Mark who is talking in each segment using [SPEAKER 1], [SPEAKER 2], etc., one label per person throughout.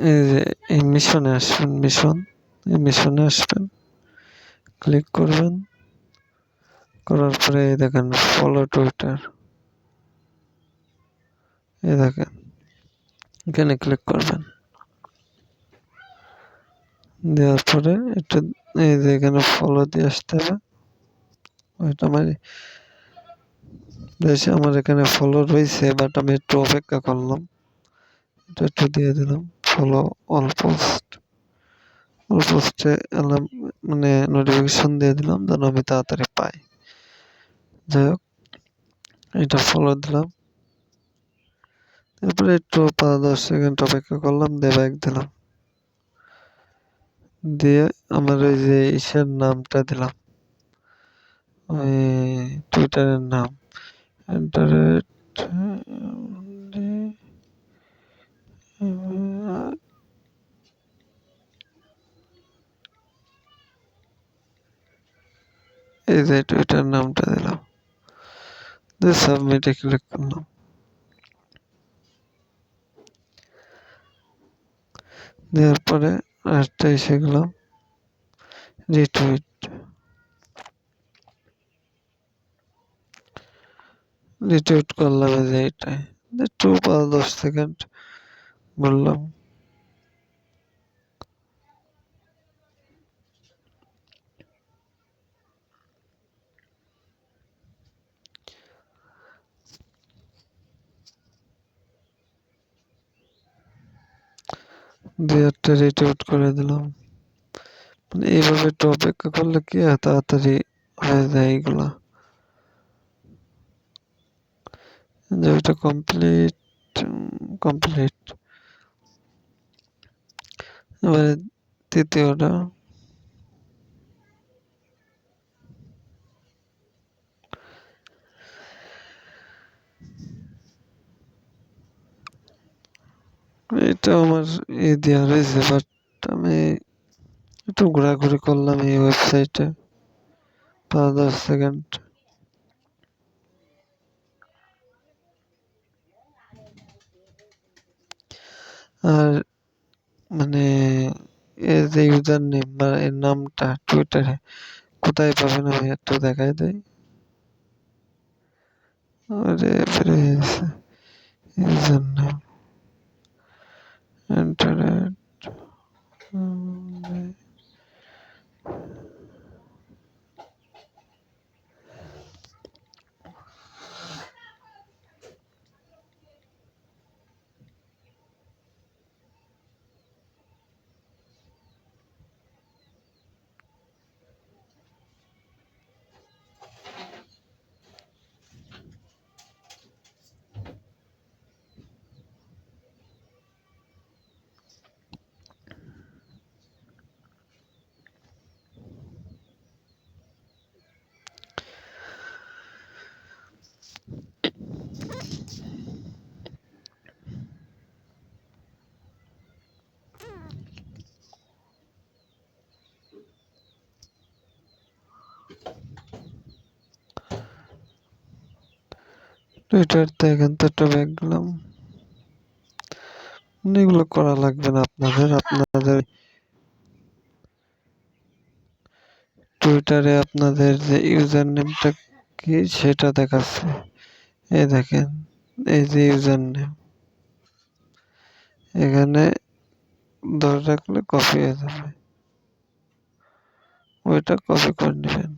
[SPEAKER 1] এই যে এই মিশনে আসবেন, এই মিশনে আসবেন, ক্লিক করবেন, করার পরে এই দেখেন ফলো টুইটার, এই দেখেন এখানে ক্লিক করবেন। দেওয়ার পরে একটু এই যে এখানে ফলো দিয়ে আসতে হবে। ওইটা আমার এখানে ফলো রয়েছে, বাট আমি একটু অপেক্ষা করলাম, এটা একটু দিয়ে দিলাম ফলো অল পোস্ট। অল পোস্টে মানে নোটিফিকেশন দিয়ে দিলাম যেন আমি তাড়াতাড়ি পাই। যাই হোক, এটা ফলো দিলাম, তারপরে একটু 5-10 সেকেন্ড অপেক্ষা করলাম, দিয়ে ব্যাক দিলাম, দিয়ে আমার ওই যে ইসের নামটা দিলাম, ওই টুইটারের নাম এন্টারেট এই যে টুইটার নামটা দিলাম, দিয়ে সাবমিটে ক্লিক করলাম। দেওয়ার পরে আরেকটা এসে গেলাম রিটুইট, রিটুইট করলাম এই যে এটাই, একটু 5-10 সেকেন্ড বললাম। দিয়ে একটা রিটুইট করে দিলাম। মানে এইভাবে একটু অপেক্ষা করলে কি হয়, তাড়াতাড়ি হয়ে যায় এইগুলা। যে ওইটা কমপ্লিট, কমপ্লিট। এবারে তৃতীয়টা, এটা আমার দেওয়া রয়েছে, বাট আমি একটু ঘোরাঘুরি করলাম এই ওয়েবসাইটে 5-10 সেকেন্ড। আর মানে এর যে ইউজার নেম বা এর নামটা টুইটারে কোথায় পাবেন আমি একটু দেখাই দেই। আরে ফিরে গেছে, ইউজার নেম ইন্টারনেট, টুইটার থেকে এখান থেকে একটা ব্যাক গেলাম। এগুলো করা লাগবে না আপনাদের টুইটারে আপনাদের যে ইউজার নেমটা কি সেটা দেখাচ্ছে, এই দেখেন এই যে ইউজার নেম, এখানে ধরে রাখলে কপি হয়ে যাবে, ওইটা কপি করে নেবেন।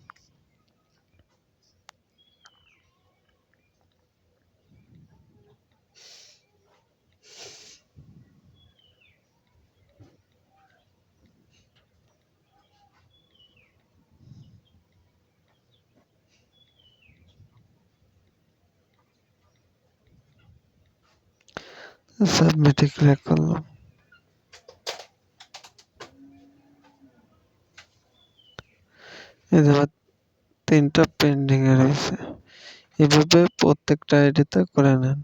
[SPEAKER 1] সাবমিটে ক্লিক করলাম। এই যে আমার 3টা পেন্ডিং এ রয়েছে। এভাবে প্রত্যেকটা আইডিতে করে নেন।